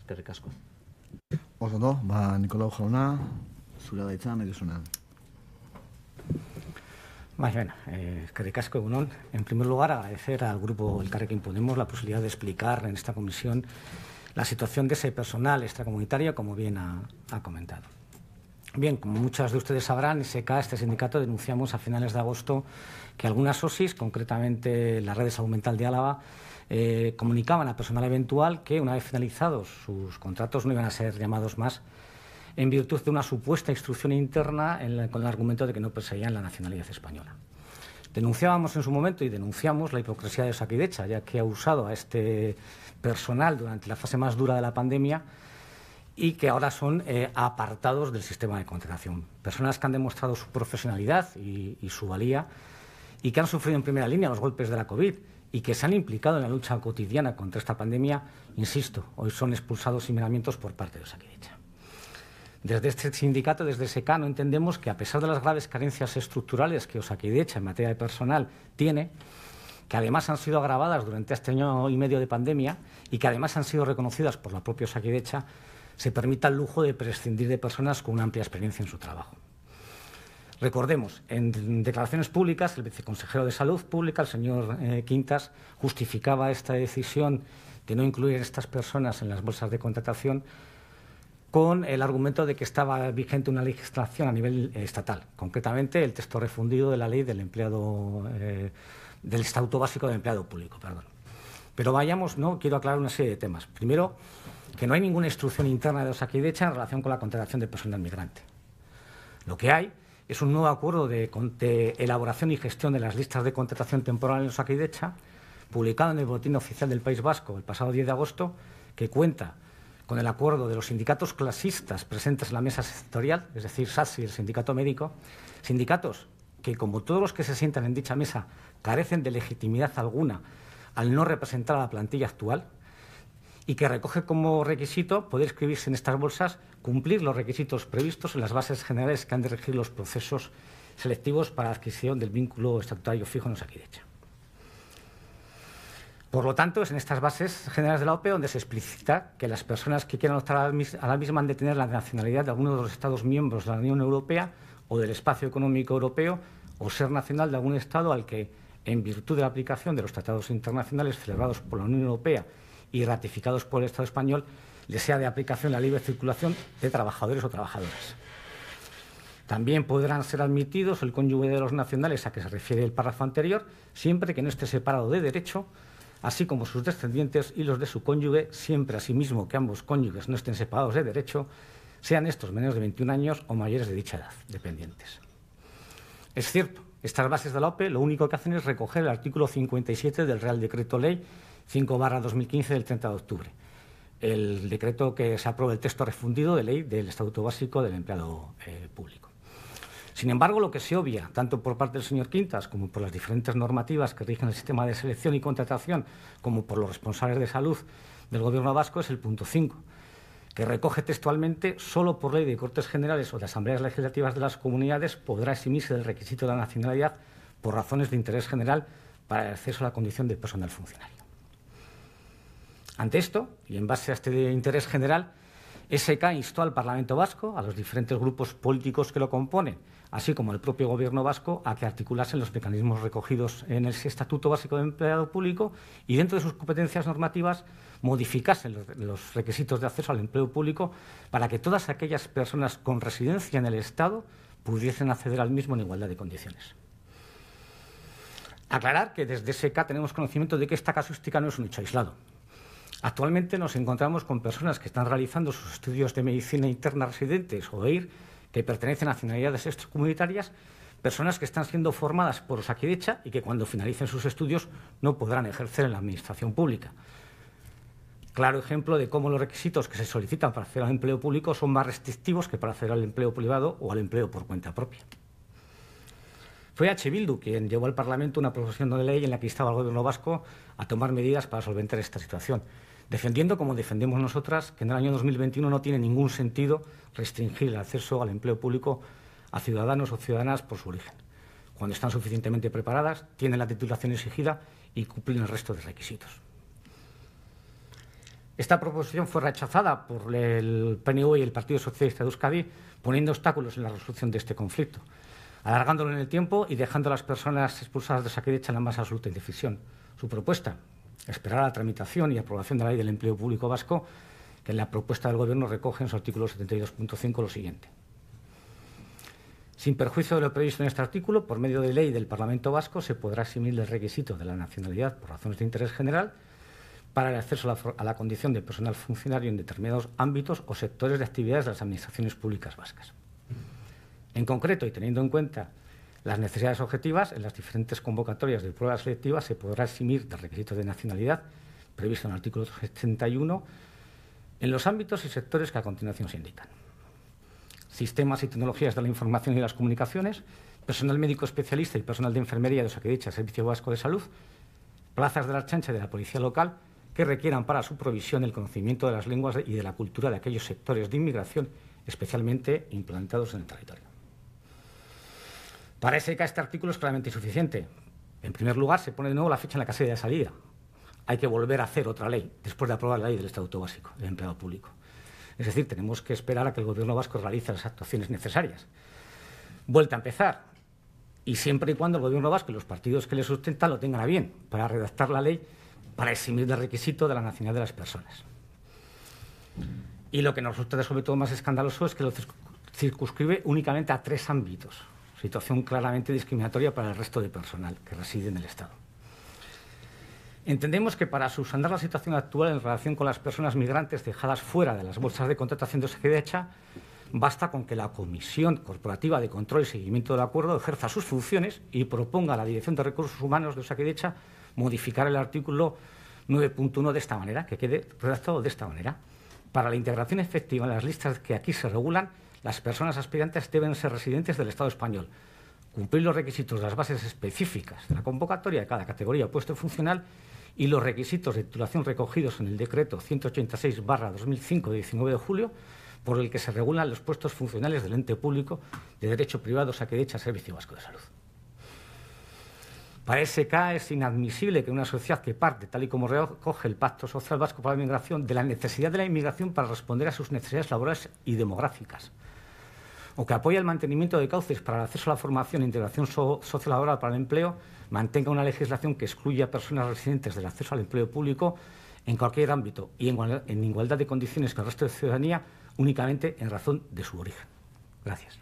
Eskerrik asko. Oso ondo, Nikolau jauna, zure da hitza, nahi duzunean. Eskerrik asko, egunon. En primer lugar, agradecer al grupo Elkarrekin Podemos la posibilidad de explicar en esta comisión la situación de ese personal extracomunitario, como bien ha comentado. Bien, como muchos de ustedes sabrán, este sindicato, denunciamos a finales de agosto que algunas OSIs, concretamente la Red de Salud Mental de Álava, comunicaban al personal eventual que, una vez finalizados sus contratos, no iban a ser llamados más en virtud de una supuesta instrucción interna con el argumento de que no poseían la nacionalidad española. Denunciábamos en su momento y denunciamos la hipocresía de Osakidetza, ya que ha usado a este personal durante la fase más dura de la pandemia y que ahora son apartados del sistema de contratación. Personas que han demostrado su profesionalidad y su valía y que han sufrido en primera línea los golpes de la COVID y que se han implicado en la lucha cotidiana contra esta pandemia, insisto, hoy son expulsados sin miramientos por parte de Osakidetza. Desde este sindicato, desde SK, no entendemos que, a pesar de las graves carencias estructurales que Osakidetza en materia de personal tiene, que además han sido agravadas durante este año y medio de pandemia y que además han sido reconocidas por la propia Osakidetza, se permita el lujo de prescindir de personas con una amplia experiencia en su trabajo. Recordemos, en declaraciones públicas, el viceconsejero de Salud Pública, el señor Quintas, justificaba esta decisión de no incluir a estas personas en las bolsas de contratación con el argumento de que estaba vigente una legislación a nivel estatal, concretamente el texto refundido de la ley del Estatuto Básico del Empleado Público. Pero quiero aclarar una serie de temas. Primero, que no hay ninguna instrucción interna de Osakidetza en relación con la contratación de personal migrante. Lo que hay es un nuevo acuerdo de elaboración y gestión de las listas de contratación temporal en Osakidetza, publicado en el Boletín Oficial del País Vasco el pasado 10 de agosto, que cuenta con el acuerdo de los sindicatos clasistas presentes en la mesa sectorial, es decir, SATS y el sindicato médico, sindicatos que, como todos los que se sientan en dicha mesa, carecen de legitimidad alguna al no representar a la plantilla actual, y que recoge como requisito poder inscribirse en estas bolsas, cumplir los requisitos previstos en las bases generales que han de regir los procesos selectivos para la adquisición del vínculo estatutario fijo en Osakidetza. Por lo tanto, es en estas bases generales de la OPE donde se explicita que las personas que quieran optar a la misma han de tener la nacionalidad de alguno de los Estados miembros de la Unión Europea o del Espacio Económico Europeo, o ser nacional de algún Estado al que, en virtud de la aplicación de los tratados internacionales celebrados por la Unión Europea y ratificados por el Estado español, le sea de aplicación la libre circulación de trabajadores o trabajadoras. También podrán ser admitidos el cónyuge de los nacionales a que se refiere el párrafo anterior, siempre que no esté separado de derecho, así como sus descendientes y los de su cónyuge, siempre asimismo que ambos cónyuges no estén separados de derecho, sean estos menores de 21 años o mayores de dicha edad, dependientes. Es cierto, estas bases de la OPE lo único que hacen es recoger el artículo 57 del Real Decreto Ley 5/2015 del 30 de octubre, el decreto que se aprueba el texto refundido de ley del Estatuto Básico del Empleado Público. Sin embargo, lo que se obvia, tanto por parte del señor Quintas como por las diferentes normativas que rigen el sistema de selección y contratación, como por los responsables de salud del Gobierno vasco, es el punto 5, que recoge textualmente: solo por ley de Cortes Generales o de Asambleas Legislativas de las comunidades podrá eximirse del requisito de la nacionalidad por razones de interés general para el acceso a la condición de personal funcionario. Ante esto, y en base a este interés general, SK instó al Parlamento Vasco, a los diferentes grupos políticos que lo componen, así como al propio Gobierno vasco, a que articulasen los mecanismos recogidos en el Estatuto Básico de Empleado Público y, dentro de sus competencias normativas, modificasen los requisitos de acceso al empleo público para que todas aquellas personas con residencia en el Estado pudiesen acceder al mismo en igualdad de condiciones. Aclarar que desde SK tenemos conocimiento de que esta casuística no es un hecho aislado. Actualmente nos encontramos con personas que están realizando sus estudios de medicina interna residentes o EIR, que pertenecen a nacionalidades extracomunitarias, personas que están siendo formadas por Osakidetza y que, cuando finalicen sus estudios, no podrán ejercer en la administración pública. Claro ejemplo de cómo los requisitos que se solicitan para acceder al empleo público son más restrictivos que para acceder al empleo privado o al empleo por cuenta propia. Fue H. Bildu quien llevó al Parlamento una proposición de ley en la que instaba al Gobierno vasco a tomar medidas para solventar esta situación, defendiendo, como defendemos nosotras, que en el año 2021 no tiene ningún sentido restringir el acceso al empleo público a ciudadanos o ciudadanas por su origen, cuando están suficientemente preparadas, tienen la titulación exigida y cumplen el resto de requisitos. Esta proposición fue rechazada por el PNV y el Partido Socialista de Euskadi, poniendo obstáculos en la resolución de este conflicto, alargándolo en el tiempo y dejando a las personas expulsadas de Osakidetza en la más absoluta indecisión. Su propuesta, esperar a la tramitación y aprobación de la Ley del Empleo Público Vasco, que en la propuesta del Gobierno recoge en su artículo 72.5 lo siguiente. Sin perjuicio de lo previsto en este artículo, por medio de ley del Parlamento Vasco se podrá eximir el requisito de la nacionalidad por razones de interés general para el acceso a la condición de personal funcionario en determinados ámbitos o sectores de actividades de las administraciones públicas vascas. En concreto, y teniendo en cuenta las necesidades objetivas, en las diferentes convocatorias de pruebas selectivas se podrá eximir del requisito de nacionalidad previsto en el artículo 71 en los ámbitos y sectores que a continuación se indican. Sistemas y tecnologías de la información y las comunicaciones, personal médico especialista y personal de enfermería de Osakidetza, Servicio Vasco de Salud, plazas de la Ertzaintza y de la Policía Local que requieran para su provisión el conocimiento de las lenguas y de la cultura de aquellos sectores de inmigración especialmente implantados en el territorio. Para SK este artículo es claramente insuficiente. En primer lugar, se pone de nuevo la fecha en la casilla de salida. Hay que volver a hacer otra ley después de aprobar la ley del Estatuto Básico del Empleado Público. Es decir, tenemos que esperar a que el Gobierno vasco realice las actuaciones necesarias. Vuelta a empezar. Y siempre y cuando el Gobierno vasco y los partidos que le sustentan lo tengan a bien para redactar la ley para eximir del requisito de la nacionalidad de las personas. Y lo que nos resulta sobre todo más escandaloso es que lo circunscribe únicamente a 3 ámbitos, situación claramente discriminatoria para el resto de personal que reside en el Estado. Entendemos que para subsanar la situación actual en relación con las personas migrantes dejadas fuera de las bolsas de contratación de Osakidetza, basta con que la Comisión Corporativa de Control y Seguimiento del Acuerdo ejerza sus funciones y proponga a la Dirección de Recursos Humanos de Osakidetza modificar el artículo 9.1 de esta manera, que quede redactado de esta manera. Para la integración efectiva en las listas que aquí se regulan, las personas aspirantes deben ser residentes del Estado español, cumplir los requisitos de las bases específicas de la convocatoria de cada categoría o puesto funcional y los requisitos de titulación recogidos en el Decreto 186/2005 de 19 de julio, por el que se regulan los puestos funcionales del ente público de derecho privado Osakidetza, Servicio Vasco de Salud. Para SK es inadmisible que una sociedad que parte, tal y como recoge el Pacto Social Vasco para la Inmigración, de la necesidad de la inmigración para responder a sus necesidades laborales y demográficas, o que apoya el mantenimiento de cauces para el acceso a la formación e integración sociolaboral para el empleo, mantenga una legislación que excluya a personas residentes del acceso al empleo público en cualquier ámbito y en igualdad de condiciones que el resto de la ciudadanía únicamente en razón de su origen. Gracias.